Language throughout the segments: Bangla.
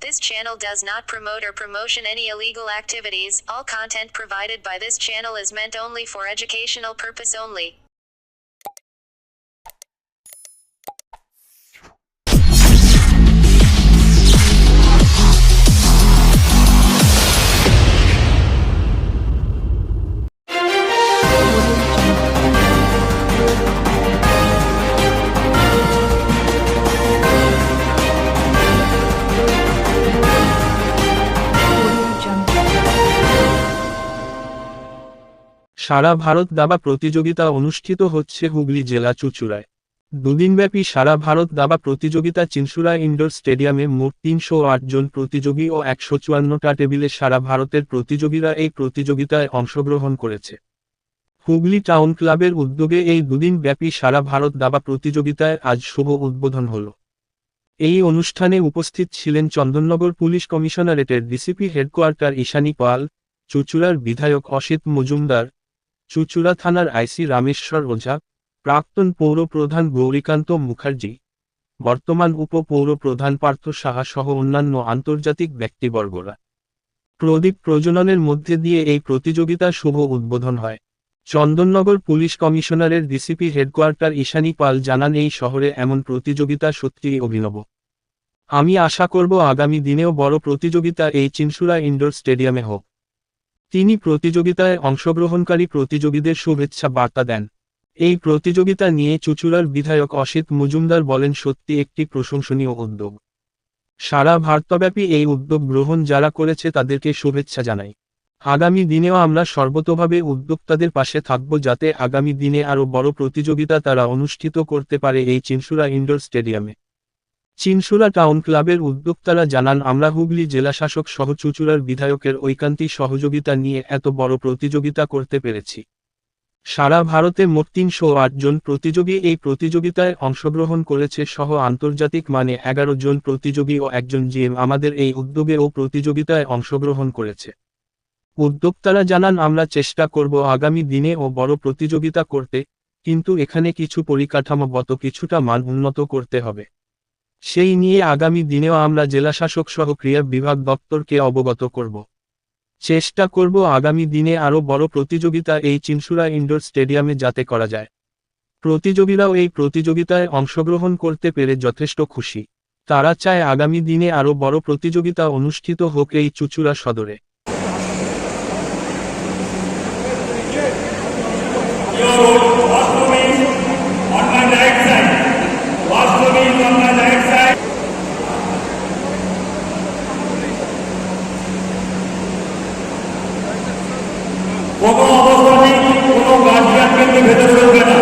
This channel does not promote or promotion any illegal activities. All content provided by this channel is meant only for educational purpose only. সারা ভারত দাবা প্রতিযোগিতা অনুষ্ঠিত হচ্ছে হুগলি জেলা চুঁচুড়ায়। দুদিনব্যাপী সারা ভারত দাবা প্রতিযোগিতা চিনসুরা ইনডোর স্টেডিয়ামে মোট ৩০৮ জন প্রতিযোগী ও ১৫৪টা টেবিলে সারা ভারতের প্রতিযোগীরা এই প্রতিযোগিতায় অংশগ্রহণ করেছে। হুগলি টাউন ক্লাবের উদ্যোগে এই দুদিনব্যাপী সারা ভারত দাবা প্রতিযোগিতায় আজ শুভ উদ্বোধন হল। এই অনুষ্ঠানে উপস্থিত ছিলেন Chandannagar police কমিশনারেটের DCP headquarter Ishani পাল, চুঁচুড়ার বিধায়ক অসিত মজুমদার, চুঁচুড়া থানার আইসি রামেশ্বর ওঝা, প্রাক্তন পৌর প্রধান গৌরীকান্ত মুখার্জি, বর্তমান উপপৌর প্রধান পার্থ সাহা সহ অন্যান্য আন্তর্জাতিক ব্যক্তিবর্গরা। প্রদীপ প্রজ্বলনের মধ্যে দিয়ে এই প্রতিযোগিতার শুভ উদ্বোধন হয়। চন্দননগর পুলিশ কমিশনারের ডিসিপি হেডকোয়ার্টার ঈশানী পাল জানান, এই শহরে এমন প্রতিযোগিতা সত্যিই অভিনব। আমি আশা করব আগামী দিনেও বড় প্রতিযোগিতা এই চিনসুরা ইনডোর স্টেডিয়ামে হোক। তিনি প্রতিযোগিতায় অংশগ্রহণকারী প্রতিযোগীদের শুভেচ্ছা বার্তা দেন। এই প্রতিযোগিতা নিয়ে চুঁচুড়ার বিধায়ক অসিত মজুমদার বলেন, সত্যি একটি প্রশংসনীয় উদ্যোগ। সারা ভারতব্যাপী এই উদ্যোগ গ্রহণ যারা করেছে তাদেরকে শুভেচ্ছা জানাই। আগামী দিনেও আমরা সর্বতোভাবে উদ্যোক্তাদের পাশে থাকব, যাতে আগামী দিনে আরও বড় প্রতিযোগিতা তারা অনুষ্ঠিত করতে পারে এই চিনসুরা ইনডোর স্টেডিয়ামে। চিনসুরা টাউন ক্লাবের উদ্যোক্তারা জানান, আমরা হুগলি জেলাশাসক সহ চুঁচুড়ার বিধায়কের ঐকান্তিক সহযোগিতা নিয়ে এত বড় প্রতিযোগিতা করতে পেরেছি। সারা ভারতে মোট ৩০৮ জন প্রতিযোগী এই প্রতিযোগিতায় অংশগ্রহণ করেছে সহ আন্তর্জাতিক মানে ১১ জন প্রতিযোগী ও একজন জিএম আমাদের এই উদ্যোগে ও প্রতিযোগিতায় অংশগ্রহণ করেছে। উদ্যোক্তারা জানান, আমরা চেষ্টা করব আগামী দিনে ও বড় প্রতিযোগিতা করতে, কিন্তু এখানে কিছু পরিকাঠামোগত কিছুটা মান উন্নত করতে হবে। সেই নিয়ে আগামী দিনেও আমরা জেলাশাসক সহ ক্রীড়া বিভাগ দপ্তরকে অবগত করব। চেষ্টা করব আগামী দিনে আরও বড় প্রতিযোগিতা এই চিনসুরা ইনডোর স্টেডিয়ামে যাতে করা যায়। প্রতিযোগীরাও এই প্রতিযোগিতায় অংশগ্রহণ করতে পেরে যথেষ্ট খুশি। তারা চায় আগামী দিনে আরও বড় প্রতিযোগিতা অনুষ্ঠিত হোক এই চুঁচুড়া সদরে। কোনো অবস্থাতেই কোনো গার্জিয়ান কিন্তু ভেতরে ঢুকবে না।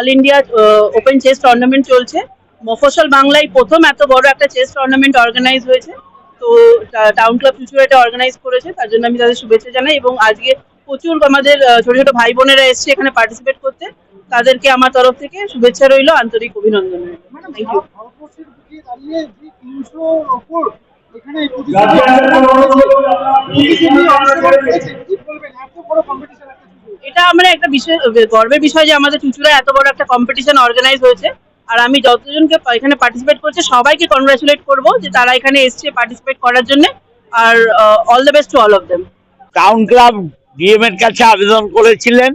All India open chess tournament চলছে। মফস্বল বাংলায় প্রথম এত বড় একটা চেস টুর্নামেন্ট অর্গানাইজ হয়েছে। তো টাউন ক্লাব চুঁচুড়া এটা অর্গানাইজ করেছে, তার জন্য আমি তাদের শুভেচ্ছা জানাই। এবং আজকে প্রচুর আমাদের ছোট ছোট ভাই বোনেরা এসছে এখানে পার্টিসিপেট করতে, তাদেরকে আমার তরফ থেকে শুভেচ্ছা রইল, আন্তরিক অভিনন্দন রইল। Thank you. ভারতবর্ষের বুকে দাঁড়িয়ে যে 300 ওপর এখানে এই প্রতিযোগিতায় অংশগ্রহণ করেছে, কি বলবেন এত বড় কম্পিটিশন? এটা আমরা একটা বিষয়, গর্বের বিষয় যে আমাদের চুঁচুড়ায় এত বড় একটা কম্পিটিশন অর্গানাইজ হয়েছে। আর আমি যতজনকে এখানে পার্টিসিপেট করছে সবাইকে কনগ্রাচুলেট করবো যে তারা এখানে এসছে পার্টিসিপেট করার জন্য। আর all the best to all of them. Town club DM এর কাছে আবেদন করেছিলেন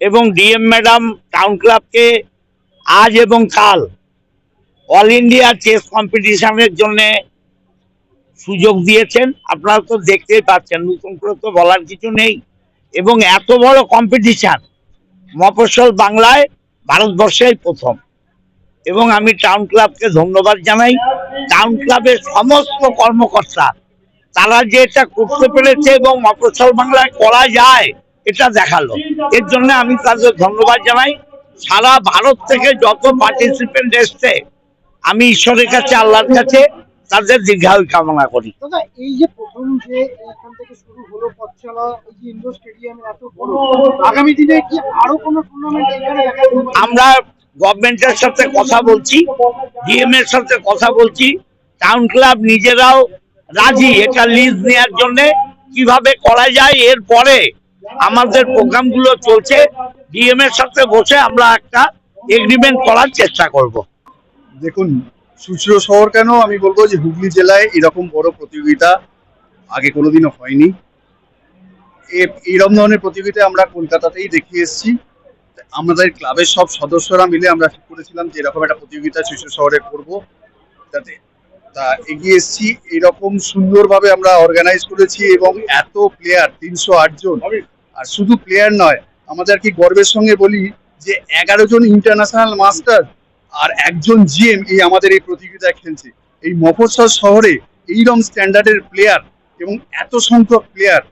এবং ডিএম ম্যাডাম টাউন ক্লাবকে আজ এবং কাল অল ইন্ডিয়া চেস কম্পিটিশনের জন্য সুযোগ দিয়েছেন। আপনারা তো দেখতেই পাচ্ছেন, নতুন করে তো বলার কিছু নেই। এবং এত বড় কম্পিটিশন মফস্বল বাংলায় ভারতবর্ষেই প্রথম। এবং আমি টাউন ক্লাবকে ধন্যবাদ জানাই। টাউন ক্লাবের সমস্ত কর্মকর্তা তারা যে এটা করতে পেরেছে এবং মফস্বল বাংলায় করা যায় এটা দেখালো, এর জন্য আমি তাদের ধন্যবাদ জানাই। সারা ভারত থেকে যত পার্টিসিপেন্ট এসছে আমি ঈশ্বরের কাছে, আল্লাহর কাছে তাদের দীর্ঘায়ু কামনা করি। দাদা, এই যে প্রথম যে এখান থেকে শুরু হলো পথ চলা, এই যে ইন্ডোর স্টেডিয়াম এত বড়, আগামী দিনে কি আরো কোনো টুর্নামেন্ট এখানে দেখা যাবে? আমরা গভর্নমেন্টের সাথে কথা বলছি, ডিএম এর সাথে কথা বলছি। টাউন ক্লাব নিজেরাও রাজি এটা লিজ নেওয়ার জন্য, কিভাবে করা যায়। এরপরে আমাদের প্রোগ্রামগুলো চলছে, ডিএম এর সাথে বসে আমরা একটা এগ্রিমেন্ট করার চেষ্টা করব। দেখুন, চুঁচুড়া শহর কেন, আমি বলবো যে হুগলি জেলায় এরকম বড় প্রতিযোগিতা আগে কোনোদিনও হয়নি। এইরকম ধরনের প্রতিযোগিতা আমরা কলকাতাতেই দেখে এসেছি। আমাদের ক্লাবের সব সদস্যরা মিলে আমরা ঠিক করেছিলাম যে এরকম একটা প্রতিযোগিতা চুঁচুড়া শহরে করব, যাতে তা এগিয়ে এসেছি। এরকম সুন্দরভাবে আমরা অর্গানাইজ করেছি এবং এত প্লেয়ার 308 জন। আর শুধু প্লেয়ার নয়, আমাদের কি গর্বের সঙ্গে বলি যে 11 জন ইন্টারন্যাশনাল মাস্টার আর একজন জিএম এই আমাদের এই প্রতিযোগিতায় খেলছে। এই মফস্বল শহরে এইরকম স্ট্যান্ডার্ডের প্লেয়ার এবং এত সংখ্যক প্লেয়ার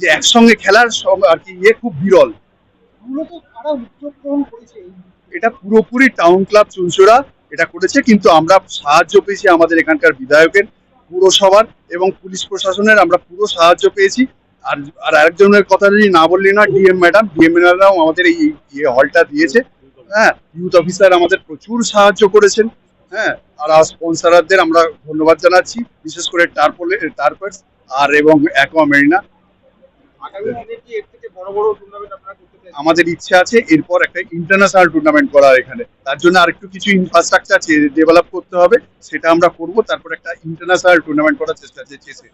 যে একসঙ্গে খেলার আর কি খুব বিরল। মূলত কারা উদ্যোগ গ্রহণ করেছে? এটা পুরোপুরি টাউন ক্লাব চুঁচুড়া এটা করেছে, কিন্তু আমরা সাহায্য পেয়েছি আমাদের এখানকার বিধায়কের, পুরসভার এবং পুলিশ প্রশাসনের আমরা পুরো সাহায্য পেয়েছি। আর আরেকজনের কথা যদি না বললি না, ডিএম ম্যাডাম আমাদের এই হলটা দিয়েছে। হ্যাঁ, ইউথ অফিসার আমাদের প্রচুর সাহায্য করেছেন। হ্যাঁ, আর স্পন্সরারদের আমরা ধন্যবাদ জানাচ্ছি, বিশেষ করে টার্পার্স আর এবং অ্যাকোয়া মেরিনা। আমাদের ইচ্ছা আছে এরপর একটা ইন্টারন্যাশনাল টুর্নামেন্ট করার এখানে। তার জন্য আরেকটু কিছু ইনফ্রাস্ট্রাকচার ডেভেলপ করতে হবে, সেটা আমরা করব। তারপর একটা ইন্টারন্যাশনাল টুর্নামেন্ট করার চেষ্টা আছে চেসে।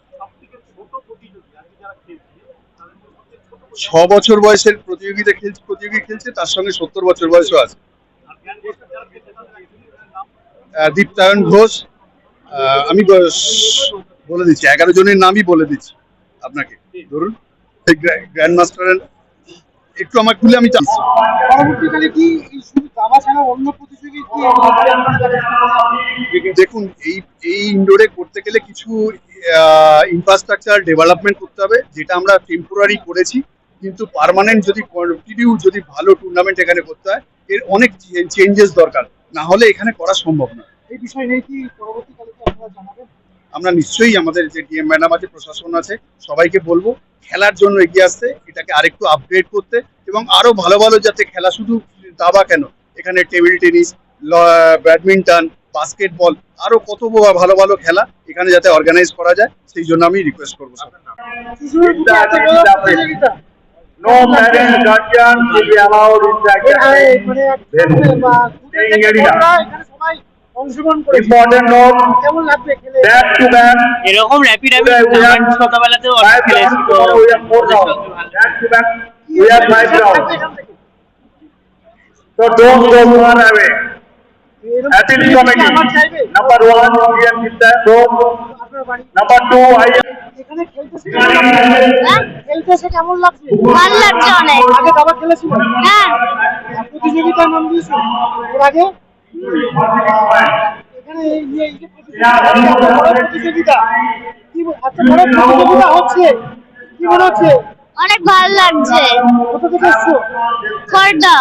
6 বছর বয়সের প্রতিযোগী খেলছে, তার সঙ্গে 70 বছর বয়সও আছে। দীপ্তায়ন ঘোষ, আমি বলে দিচ্ছি 11 জনের নামই বলে দিচ্ছি আপনাকে। ধরুন গ্র্যান্ড মাস্টারের একটু আমার খুলে আমি চাচ্ছি। পরবর্তীকালে কি শুধু দাবা ছাড়া অন্য প্রতিযোগী কি? দেখুন, এই ইনডোরে করতে গেলে কিছু ইনফ্রাস্ট্রাকচার ডেভেলপমেন্ট করতে হবে, যেটা আমরা টেম্পোরারি করেছি। কিন্তু পার্মানেন্ট যদি কন্টিনিউ যদি ভালো টুর্নামেন্ট এখানে করতে হয়, এর অনেক চেঞ্জেস দরকার, না হলে এখানে করা সম্ভব না। এই বিষয় নিয়ে কি পরবর্তীকালে আপনারা জানাবেন? আমরা নিশ্চয়ই আমাদের যে ডিএম ম্যাডাম আছে, প্রশাসন আছে, সবাইকে বলবো খেলার জন্য এগিয়ে আসতে, এটাকে আরেকটু আপগ্রেড করতে এবং আরো ভালো ভালো যাতে খেলা, শুধু দাবা কেন, এখানে টেবিল টেনিস, ব্যাডমিন্টন, বাস্কেটবল, আরো কত ভালো ভালো খেলা এখানে যাতে অর্গানাইজ করা যায়, সেই জন্য আমি রিকোয়েস্ট করবো। No parent guardian will be allowed inside the important note, back to back. এরকম র্যাপিড আমি ছোটবেলাতেও অনেক খেলেছি, তো Back to back, we have 5 rounds. So don't go far away. Athletics committee, number 1, DM Gupta, number 2, I am. এখানে খেলতে কেমন লাগছে? ভালো লাগছে অনেক। আগে দাবা খেলেছিল? হ্যাঁ। প্রতিযোগিতার নাম দিয়েছে এর আগে? এখানে এই যে প্রতিযোগিতা, কি এত বড় প্রতিযোগিতা হচ্ছে, কি মনে হচ্ছে? অনেক ভালো লাগছে। কোথা থেকে এসছো? খড়দা।